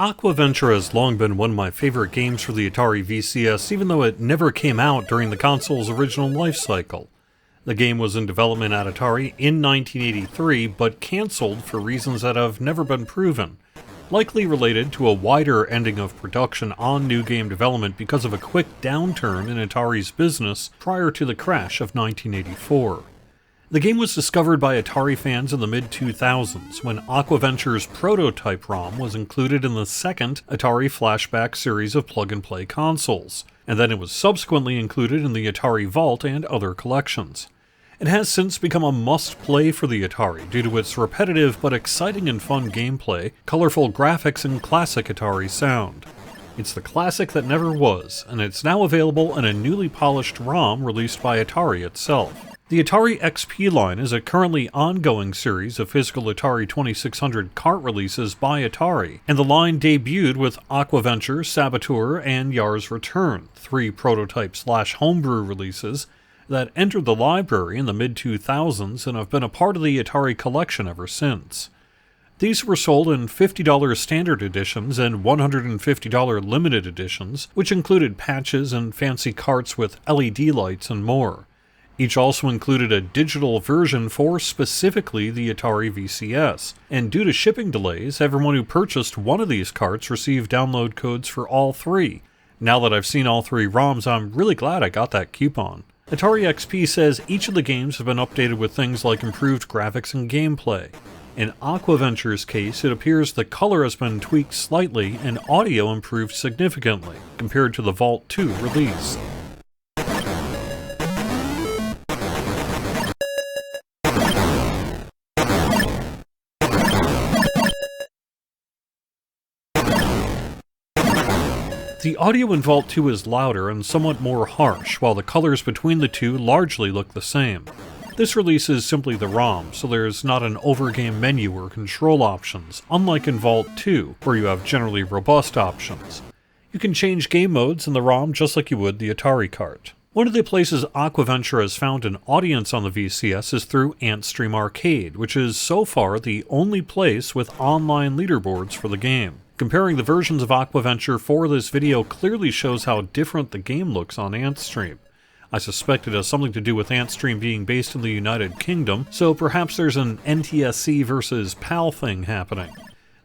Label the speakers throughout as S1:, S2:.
S1: Aquaventure has long been one of my favorite games for the Atari VCS, even though it never came out during the console's original life cycle. The game was in development at Atari in 1983, but cancelled for reasons that have never been proven, likely related to a wider ending of production on new game development because of a quick downturn in Atari's business prior to the crash of 1984. The game was discovered by Atari fans in the mid-2000s when Aquaventure's prototype ROM was included in the second Atari Flashback series of plug-and-play consoles, and then it was subsequently included in the Atari Vault and other collections. It has since become a must-play for the Atari due to its repetitive but exciting and fun gameplay, colorful graphics, and classic Atari sound. It's the classic that never was, and it's now available in a newly polished ROM released by Atari itself. The Atari XP line is a currently ongoing series of physical Atari 2600 cart releases by Atari, and the line debuted with Aquaventure, Saboteur, and Yar's Return, three prototype/homebrew releases that entered the library in the mid-2000s and have been a part of the Atari collection ever since. These were sold in $50 standard editions and $150 limited editions, which included patches and fancy carts with LED lights and more. Each also included a digital version for specifically the Atari VCS, and due to shipping delays, everyone who purchased one of these carts received download codes for all three. Now that I've seen all three ROMs, I'm really glad I got that coupon. Atari XP says each of the games have been updated with things like improved graphics and gameplay. In Aquaventure's case, it appears the color has been tweaked slightly and audio improved significantly compared to the Vault 2 release. The audio in Vault 2 is louder and somewhat more harsh, while the colors between the two largely look the same. This release is simply the ROM, so there's not an overgame menu or control options, unlike in Vault 2, where you have generally robust options. You can change game modes in the ROM just like you would the Atari cart. One of the places Aquaventure has found an audience on the VCS is through Antstream Arcade, which is so far the only place with online leaderboards for the game. Comparing the versions of Aquaventure for this video clearly shows how different the game looks on Antstream. I suspect it has something to do with Antstream being based in the United Kingdom, so perhaps there's an NTSC versus PAL thing happening.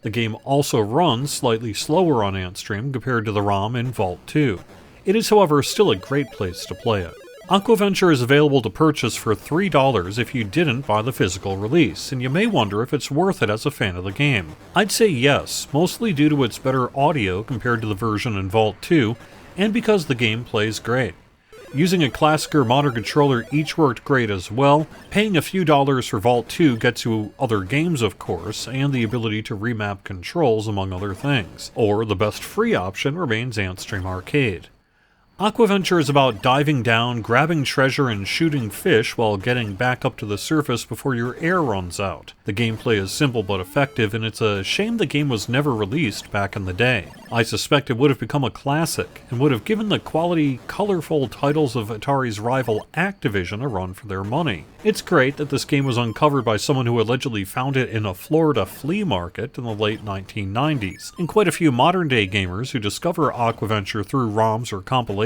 S1: The game also runs slightly slower on Antstream compared to the ROM in Vault 2. It is, however, still a great place to play it. Aquaventure is available to purchase for $3 if you didn't buy the physical release, and you may wonder if it's worth it as a fan of the game. I'd say yes, mostly due to its better audio compared to the version in Vault 2, and because the game plays great. Using a classic or modern controller each worked great as well. Paying a few dollars for Vault 2 gets you other games, of course, and the ability to remap controls among other things. Or the best free option remains Antstream Arcade. Aquaventure is about diving down, grabbing treasure, and shooting fish while getting back up to the surface before your air runs out. The gameplay is simple but effective, and it's a shame the game was never released back in the day. I suspect it would have become a classic, and would have given the quality, colorful titles of Atari's rival Activision a run for their money. It's great that this game was uncovered by someone who allegedly found it in a Florida flea market in the late 1990s, and quite a few modern-day gamers who discover Aquaventure through ROMs or compilations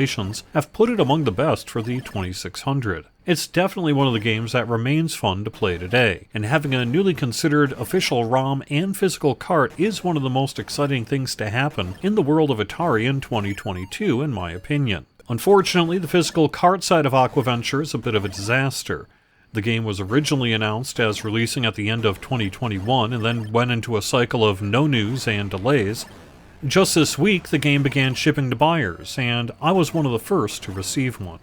S1: have put it among the best for the 2600. It's definitely one of the games that remains fun to play today, and having a newly considered official ROM and physical cart is one of the most exciting things to happen in the world of Atari in 2022, in my opinion. Unfortunately, the physical cart side of Aquaventure is a bit of a disaster. The game was originally announced as releasing at the end of 2021 and then went into a cycle of no news and delays. Just this week, the game began shipping to buyers, and I was one of the first to receive one.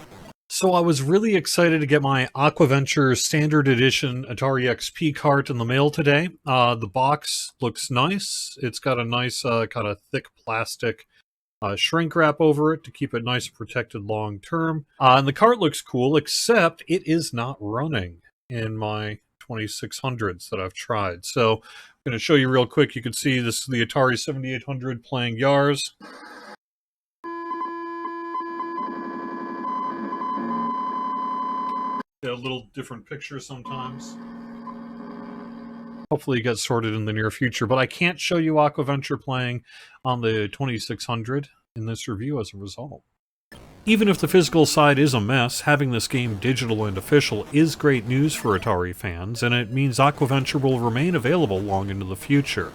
S1: So I was really excited to get my Aquaventure Standard Edition Atari XP cart in the mail today. The box looks nice. It's got a nice kind of thick plastic shrink wrap over it to keep it nice and protected long term. And the cart looks cool, except it is not running in my 2600s that I've tried. So I'm going to show you real quick. You can see this is the Atari 7800 playing Yars. Get a little different picture sometimes. hopefully get sorted in the near future, but I can't show you Aquaventure playing on the 2600 in this review as a result. Even if the physical side is a mess, having this game digital and official is great news for Atari fans, and it means Aquaventure will remain available long into the future.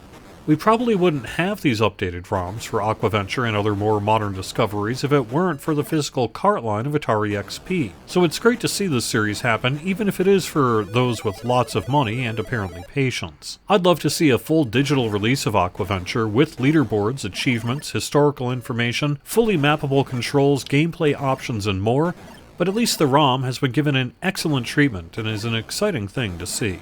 S1: We probably wouldn't have these updated ROMs for Aquaventure and other more modern discoveries if it weren't for the physical cart line of Atari XP, so it's great to see this series happen, even if it is for those with lots of money and apparently patience. I'd love to see a full digital release of Aquaventure with leaderboards, achievements, historical information, fully mappable controls, gameplay options, and more, but at least the ROM has been given an excellent treatment and is an exciting thing to see.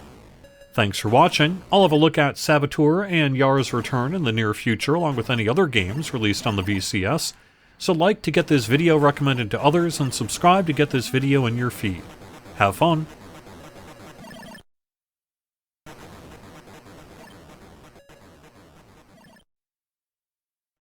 S1: Thanks for watching. I'll have a look at Saboteur and Yar's Return in the near future, along with any other games released on the VCS, so like to get this video recommended to others and subscribe to get this video in your feed. Have fun!